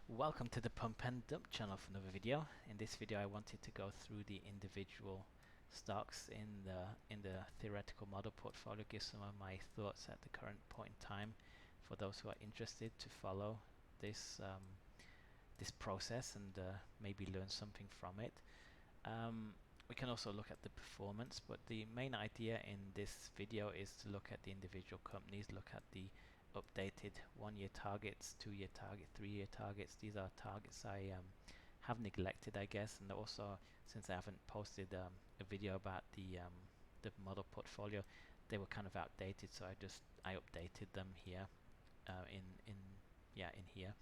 Welcome to the Pump and Dump channel for another video. In this video I wanted to go through the individual stocks in the theoretical model portfolio, give some of my thoughts at the current point in time for those who are interested to follow this this process and maybe learn something from it. We can also look at the performance, but the main idea in this video is to look at the individual companies, look at the updated 1-year targets, 2-year target, 3-year targets. These are targets I have neglected, I guess, and also since I haven't posted a video about the model portfolio, they were kind of outdated, so I updated them here in here,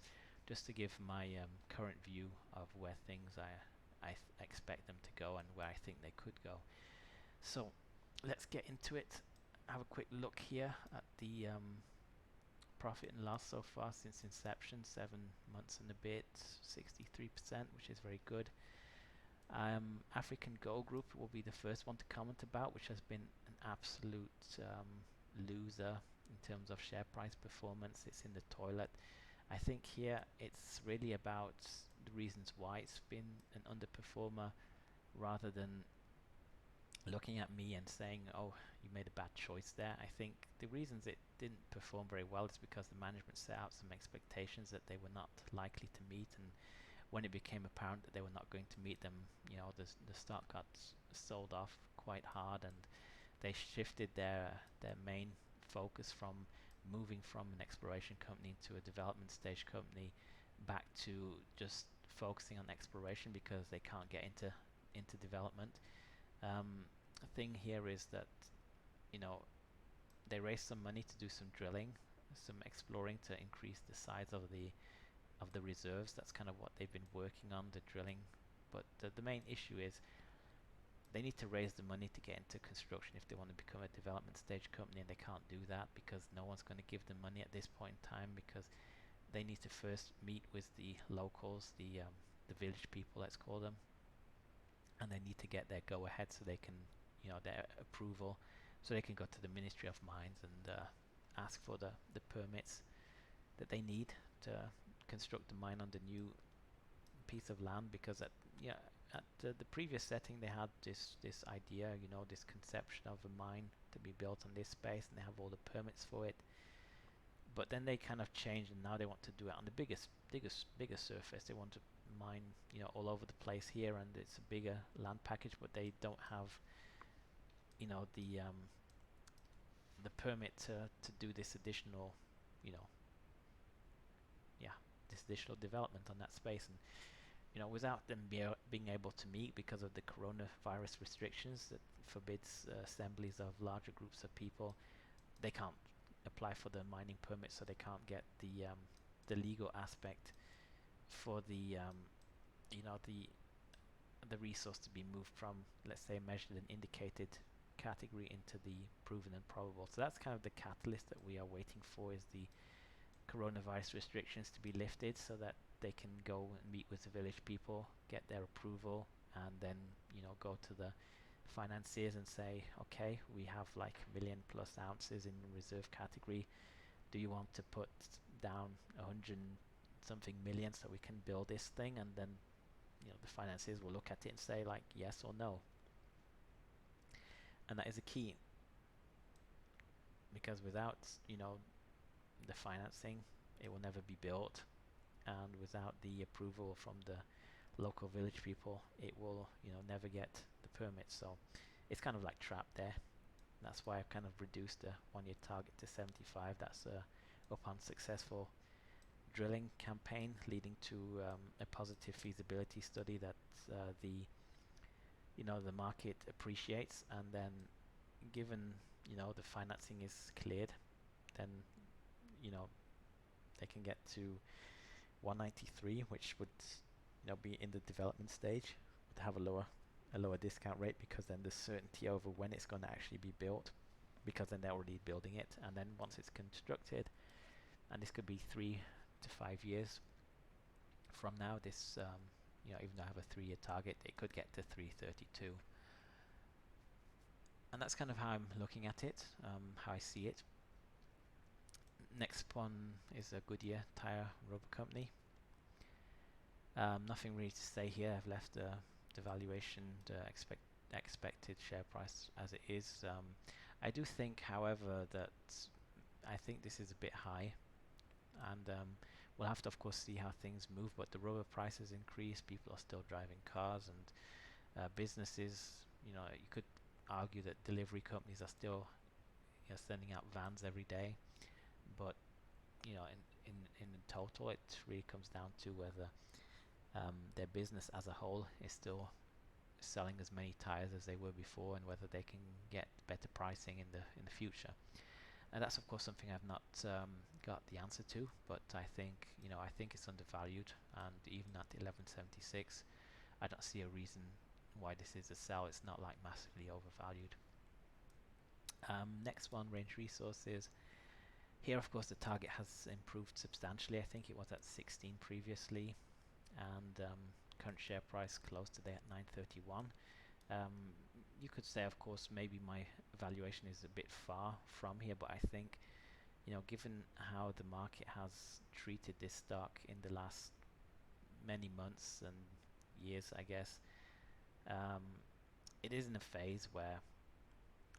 just to give my current view of where things I expect them to go and where I think they could go. So let's get into it. Have a quick look here at the profit and loss so far since inception, 7 months and a bit, 63%, which is very good. African Gold Group will be the first one to comment about, which has been an absolute loser in terms of share price performance. It's in the toilet. I think here it's really about the reasons why it's been an underperformer, rather than looking at me and saying, oh, you made a bad choice there. I think the reasons it didn't perform very well is because the management set out some expectations that they were not likely to meet, and when it became apparent that they were not going to meet them, you know, the stock got sold off quite hard, and they shifted their main focus from moving from an exploration company to a development stage company back to just focusing on exploration because they can't get into development. The thing here is that, you know, they raised some money to do some drilling, some exploring to increase the size of the reserves. That's kind of what they've been working on, the drilling. But the main issue is they need to raise the money to get into construction if they want to become a development stage company, and they can't do that because no one's going to give them money at this point in time, because they need to first meet with the locals, the village people, let's call them, and they need to get their go ahead so they can, you know, their approval, so they can go to the Ministry of Mines and ask for the permits that they need to construct the mine on the new piece of land. Because at the previous setting they had this idea, you know, this conception of a mine to be built on this space, and they have all the permits for it. But then they kind of changed, and now they want to do it on the bigger surface. They want to mine, you know, all over the place here, and it's a bigger land package, but they don't have, you know, the permit to do this additional, you know, this additional development on that space. And you know, without them being able to meet because of the coronavirus restrictions that forbids assemblies of larger groups of people, they can't apply for the mining permit, so they can't get the legal aspect for the you know, the resource to be moved from, let's say, measured and indicated category into the proven and probable. So that's kind of the catalyst that we are waiting for, is the coronavirus restrictions to be lifted so that they can go and meet with the village people, get their approval, and then, you know, go to the financiers and say, okay, we have like 1 million plus ounces in reserve category. Do you want to put down 100 something million so we can build this thing? And then, you know, the financiers will look at it and say like yes or no. And that is a key, because without, you know, the financing, it will never be built, and without the approval from the local village people, it will, you know, never get the permit. So it's kind of like trapped there. That's why I've kind of reduced the 1-year target to 75. That's upon successful drilling campaign leading to a positive feasibility study that the market appreciates, and then given, you know, the financing is cleared, then, you know, they can get to 193, which would, you know, be in the development stage, would have a lower discount rate, because then there's certainty over when it's going to actually be built, because then they're already building it. And then once it's constructed, and this could be 3 to 5 years from now, this you know, even though I have a 3-year target, it could get to 332. And that's kind of how I'm looking at it, how I see it. Next one is a Goodyear tire rubber company. Nothing really to say here. I've left the valuation, expected share price as it is. I do think, however, that I think this is a bit high, and we'll have to, of course, see how things move. But the rubber prices increase. People are still driving cars, and businesses. You could argue that delivery companies are still sending out vans every day, but in total, it really comes down to whether their business as a whole is still selling as many tires as they were before, and whether they can get better pricing in the future. And that's of course something I've not got the answer to, but I think it's undervalued, and even at 1176, I don't see a reason why this is a sell. It's not like massively overvalued. Next one, Range Resources. Here, of course, the target has improved substantially. I think it was at 16 previously, and current share price close today at 931. You could say, of course, maybe my valuation is a bit far from here, but I think, given how the market has treated this stock in the last many months and years, I guess, it is in a phase where,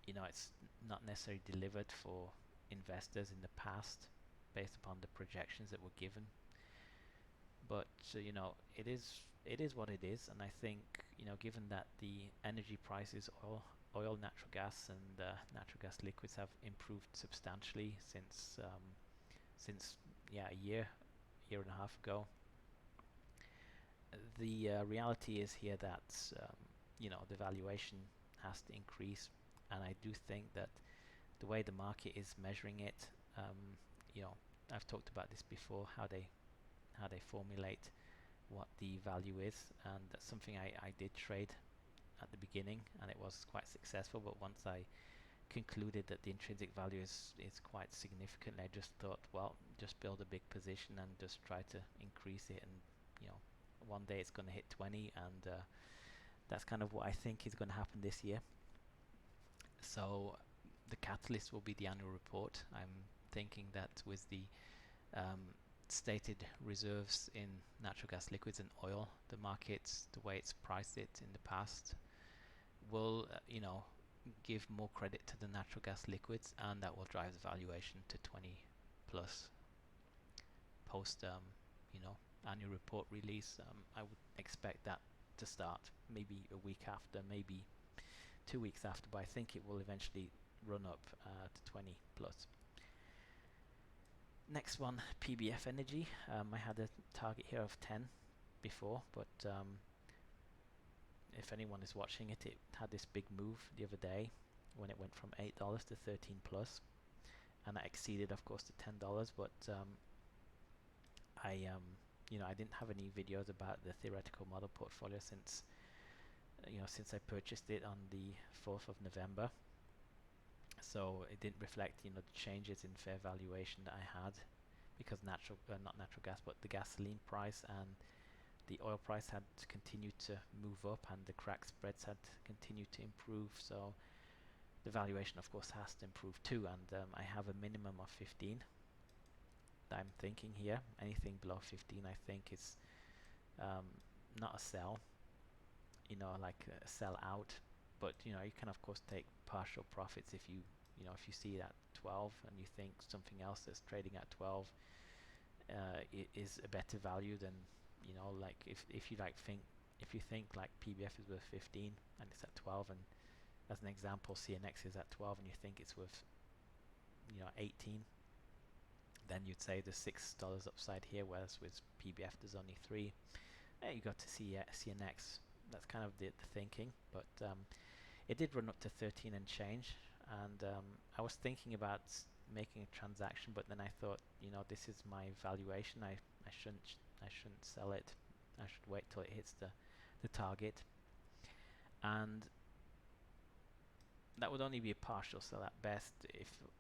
it's not necessarily delivered for investors in the past based upon the projections that were given. But it is what it is, and I think given that the energy prices, oil, natural gas, and natural gas liquids have improved substantially since a year and a half ago. The reality is here that the valuation has to increase, and I do think that the way the market is measuring it, I've talked about this before, how they formulate what the value is, and that's something I did trade at the beginning, and it was quite successful. But once I concluded that the intrinsic value is quite significant, I just thought, well, just build a big position and just try to increase it, and one day it's going to hit 20, and that's kind of what I think is going to happen this year. So the catalyst will be the annual report. I'm thinking that with the stated reserves in natural gas liquids and oil, the markets, the way it's priced it in the past, will give more credit to the natural gas liquids, and that will drive the valuation to 20 plus post annual report release. I would expect that to start maybe a week after, maybe 2 weeks after, but I think it will eventually run up to 20 plus. Next one, PBF Energy. I had a target here of 10 before, but if anyone is watching it, it had this big move the other day when it went from $8 to 13 plus, and that exceeded, of course, the $10. But I didn't have any videos about the theoretical model portfolio since I purchased it on the 4th of November. So it didn't reflect the changes in fair valuation that I had, because not natural gas, but the gasoline price and the oil price had continued to move up, and the crack spreads had continued to improve. So the valuation, of course, has to improve too, and I have a minimum of 15 that I'm thinking here. Anything below 15, I think, is not a sell, like a sell out. But you can of course take partial profits if you see that 12 and you think something else that's trading at 12 is a better value than like if you think like PBF is worth 15 and it's at 12, and as an example CNX is at 12 and you think it's worth 18, then you'd say there's $6 upside here, whereas with PBF there's only 3. You got to see CNX. That's kind of the thinking, but it did run up to 13 and change, and I was thinking about making a transaction, but then I thought, this is my valuation. I shouldn't sell it. I should wait till it hits the target, and that would only be a partial sell at best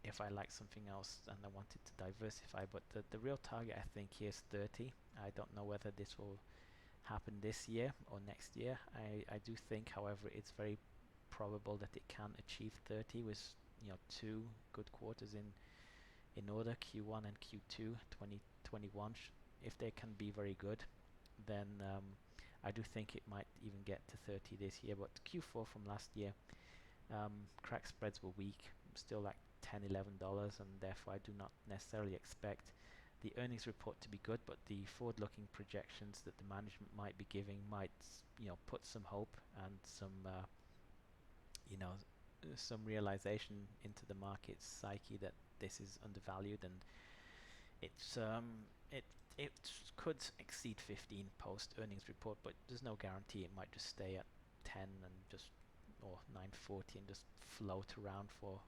if I like something else and I wanted to diversify. But the real target, I think, here is 30. I don't know whether this will happen this year or next year. I do think, however, it's very probable that it can achieve 30 with 2 good quarters in order, Q1 and Q2 2021. If they can be very good, then I do think it might even get to 30 this year. But Q4 from last year, crack spreads were weak, still like $10, $11, and therefore I do not necessarily expect the earnings report to be good, but the forward-looking projections that the management might be giving might, put some hope and some, you know, some realization into the market's psyche that this is undervalued, and it's it it could exceed 15 post earnings report, but there's no guarantee. It might just stay at 10 and just, or 940 and just float around for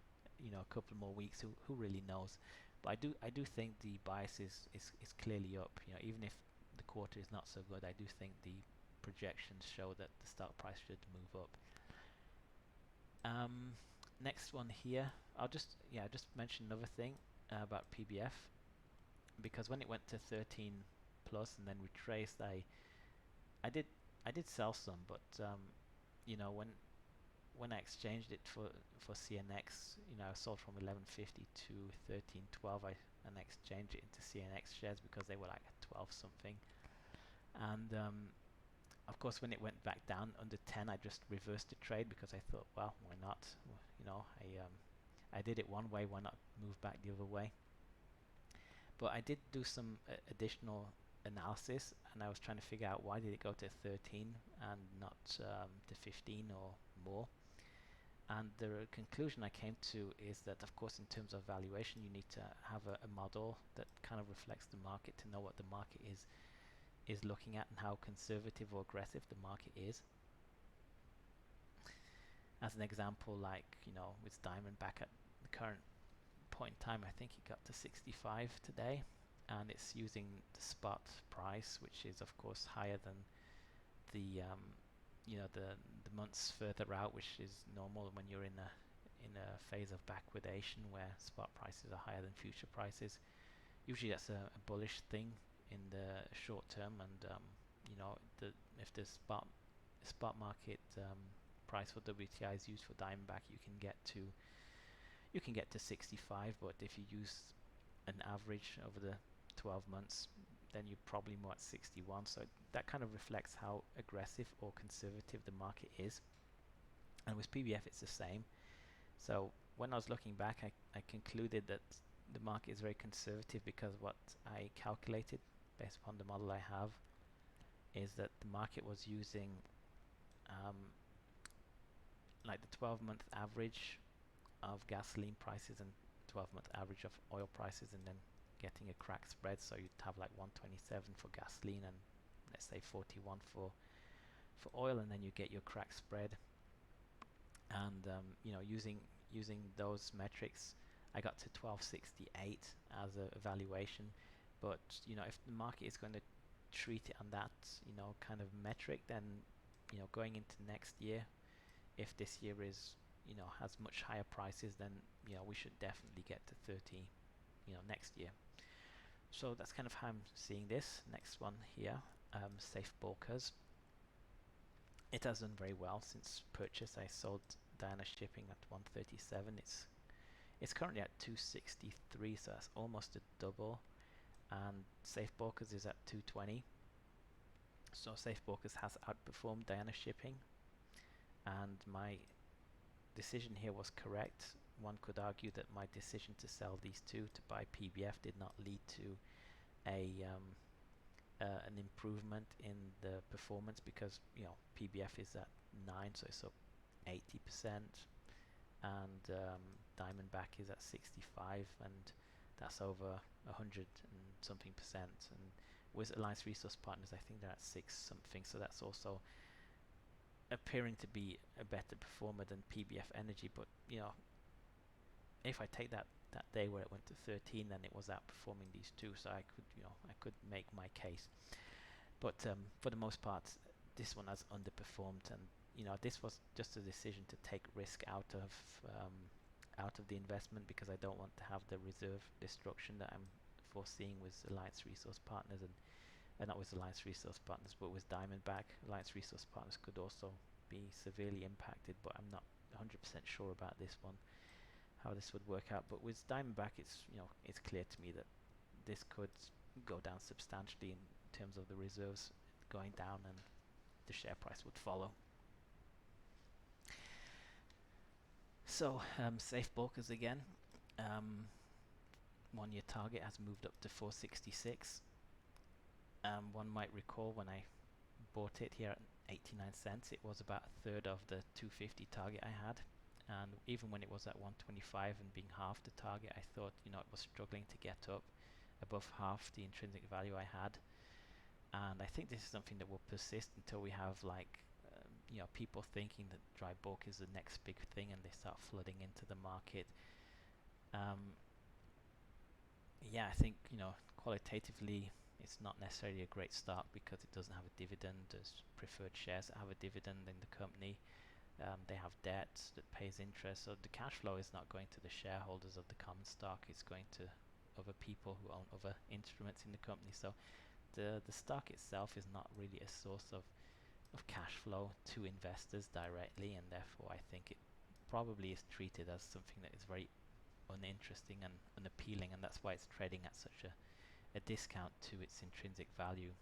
a couple more weeks. Who really knows? But I do think the bias is clearly up. Even if the quarter is not so good, I do think the projections show that the stock price should move up. Next one here, I'll just mention another thing about PBF, because when it went to 13 plus and then retraced, I did sell some, but when I exchanged it for CNX, I sold from 1150 to 1312. And exchanged it into CNX shares because they were like at 12 something, and of course when it went back down under 10, I just reversed the trade because I thought, well, why not? I did it one way, why not move back the other way? But I did do some additional analysis, and I was trying to figure out why did it go to 13 and not to 15 or more. And the conclusion I came to is that, of course, in terms of valuation, you need to have a model that kind of reflects the market to know what the market is looking at and how conservative or aggressive the market is. As an example, like, with Diamond back at the current point in time, I think it got to 65 today, and it's using the spot price, which is of course higher than the the months further out, which is normal when you're in a phase of backwardation where spot prices are higher than future prices. Usually that's a bullish thing in the short term, and if the spot market price for WTI is used for Diamondback, you can get to 65, but if you use an average over the 12 months, then you're probably more at 61. So that kind of reflects how aggressive or conservative the market is. And with PBF it's the same. So when I was looking back, I concluded that the market is very conservative because what I calculated based upon the model I have is that the market was using like the 12-month average of gasoline prices and 12-month average of oil prices, and then getting a crack spread. So you'd have like 127 for gasoline and let's say 41 for oil, and then you get your crack spread. And using those metrics, I got to 1268 as a valuation. But if the market is going to treat it on that kind of metric, then going into next year, if this year is has much higher prices, then we should definitely get to 30 next year. So that's kind of how I'm seeing this. Next one here, Safe Bulkers. It has done very well since purchase. I sold Diana Shipping at 137. It's currently at 263, so that's almost a double. And Safe Bulkers is at 220. So Safe Bulkers has outperformed Diana Shipping, and my decision here was correct. One could argue that my decision to sell these two to buy PBF did not lead to an improvement in the performance, because PBF is at 9, so it's up 80%, and Diamondback is at 65, and that's over 100 and something percent. And with Alliance Resource Partners, I think they're at 6 something, so that's also appearing to be a better performer than PBF Energy. But if I take that day where it went to 13, then it was outperforming these two, so I could make my case. But for the most part, this one has underperformed, and this was just a decision to take risk out of the investment, because I don't want to have the reserve destruction that I'm foreseeing with Alliance Resource Partners, and not with Alliance Resource Partners, but with Diamondback. Alliance Resource Partners could also be severely impacted, but I'm not 100% sure about this one, how this would work out. But with Diamondback, it's clear to me that this could go down substantially in terms of the reserves going down, and the share price would follow. So safe bulkers again. 1 year target has moved up to 466. One might recall when I bought it here at 89 cents, it was about a third of the 250 target I had. And even when it was at 125 and being half the target, I thought, it was struggling to get up above half the intrinsic value I had. And I think this is something that will persist until we have people thinking that dry bulk is the next big thing and they start flooding into the market. I think qualitatively it's not necessarily a great start because it doesn't have a dividend. There's preferred shares that have a dividend in the company. They have debt that pays interest, so the cash flow is not going to the shareholders of the common stock. It's going to other people who own other instruments in the company. So the stock itself is not really a source of cash flow to investors directly, and therefore I think it probably is treated as something that is very uninteresting and unappealing, and that's why it's trading at such a discount to its intrinsic value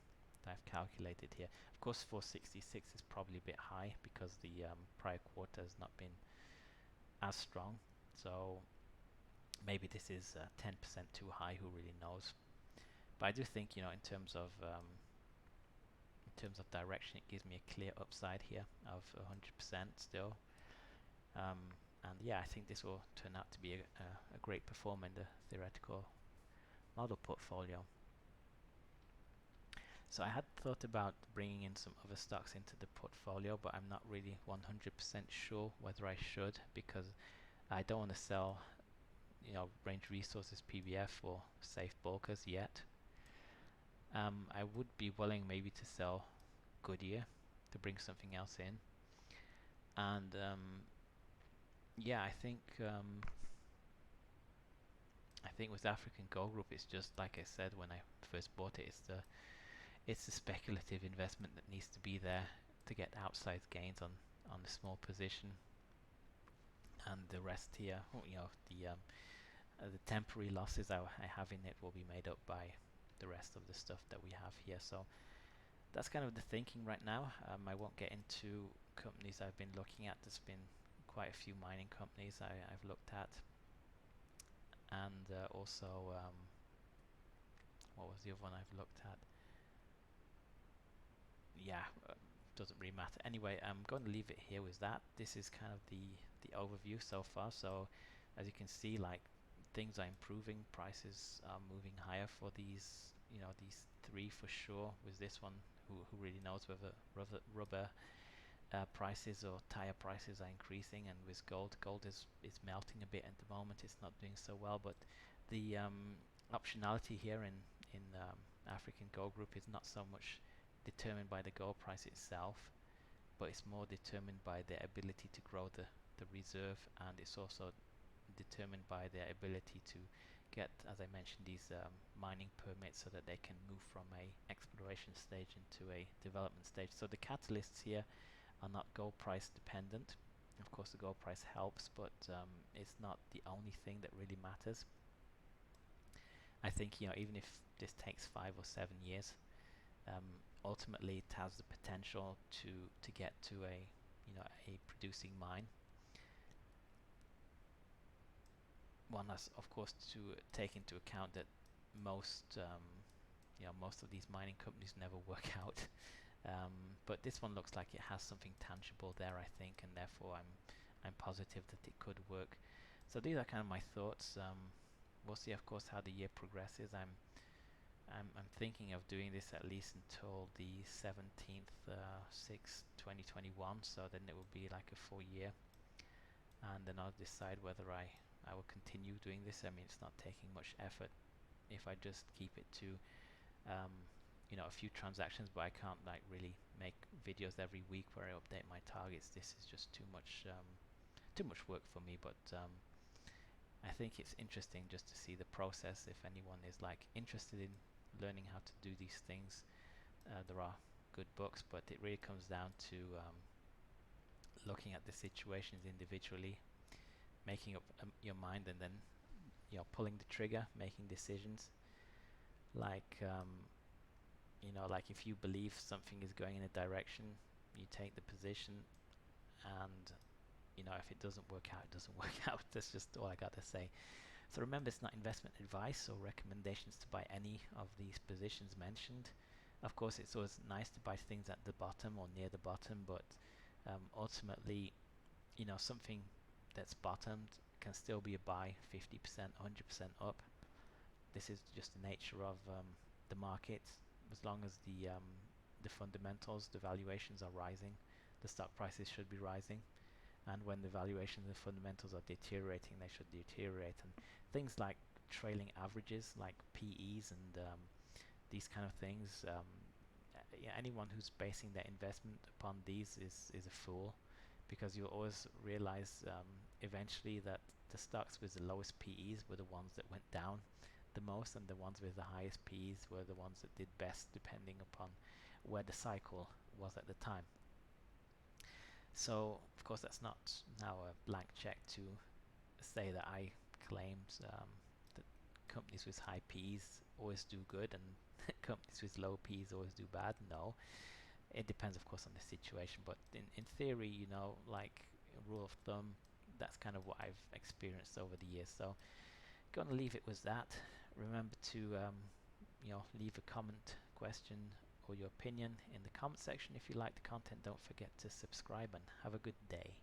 that I've calculated here. Of course 466 is probably a bit high because the prior quarter has not been as strong, so maybe this is 10% too high, who really knows. But I do think, in terms of direction, it gives me a clear upside here of 100% still. And yeah, I think this will turn out to be a great performer in the theoretical model portfolio. So I had thought about bringing in some other stocks into the portfolio, but I'm not really 100% sure whether I should, because I don't want to sell Range Resources PBF or Safe Bulkers yet. I would be willing maybe to sell Goodyear to bring something else in. And I think with African Gold Group, it's just like I said when I first bought it. It's the speculative investment that needs to be there to get outsized gains on the small position, and the rest here, the temporary losses I have in it will be made up by the rest of the stuff that we have here. So that's kind of the thinking right now. I won't get into companies I've been looking at. There's been quite a few mining companies I've looked at, and also what was the other one I've looked at? Doesn't really matter. Anyway, I'm going to leave it here with that. This is kind of the overview so far. So as you can see, like, things are improving, prices are moving higher for these three for sure. With this one, who really knows whether rubber prices or tire prices are increasing, and with gold is melting a bit at the moment. It's not doing so well, but the optionality here in African Gold Group is not so much determined by the gold price itself, but it's more determined by their ability to grow the reserve, and it's also determined by their ability to get, as I mentioned, these mining permits so that they can move from a exploration stage into a development stage. So the catalysts here are not gold price dependent. Of course the gold price helps, but it's not the only thing that really matters. I think even if this takes 5 or 7 years, ultimately it has the potential to get to a producing mine. One has, of course, to take into account that most of these mining companies never work out. But this one looks like it has something tangible there, I think, and therefore I'm positive that it could work. So these are kind of my thoughts. We'll see, of course, how the year progresses. I'm thinking of doing this at least until the 17th 6th 2021, so then it will be like a full year, and then I'll decide whether I will continue doing this. I mean, it's not taking much effort if I just keep it to a few transactions, but I can't like really make videos every week where I update my targets. This is just too much work for me, but I think it's interesting just to see the process. If anyone is like interested in learning how to do these things, there are good books, but it really comes down to looking at the situations individually, making up your mind, and then pulling the trigger, making decisions. Like You know, like if you believe something is going in a direction, you take the position, and you know, if it doesn't work out, it doesn't work out. That's just all I got to say. So remember, it's not investment advice or recommendations to buy any of these positions mentioned. Of course, it's always nice to buy things at the bottom or near the bottom, but ultimately, you know, something that's bottomed can still be a buy 50%, 100% up. This is just the nature of the market. As long as the fundamentals, the valuations are rising, the stock prices should be rising. And when the valuations and fundamentals are deteriorating, they should deteriorate. And things like trailing averages, like PEs and these kind of things, yeah, anyone who's basing their investment upon these is a fool, because you'll always realize eventually that the stocks with the lowest PEs were the ones that went down the most, and the ones with the highest PEs were the ones that did best, depending upon where the cycle was at the time. So, of course, that's not now a blank check to say that I claimed that companies with high P's always do good and companies with low P's always do bad. No, it depends, of course, on the situation. But in theory, you know, like a rule of thumb, that's kind of what I've experienced over the years. So, gonna leave it with that. Remember to, you know, leave a comment, question, or your opinion in the comment section. If you like the content, don't forget to subscribe and have a good day.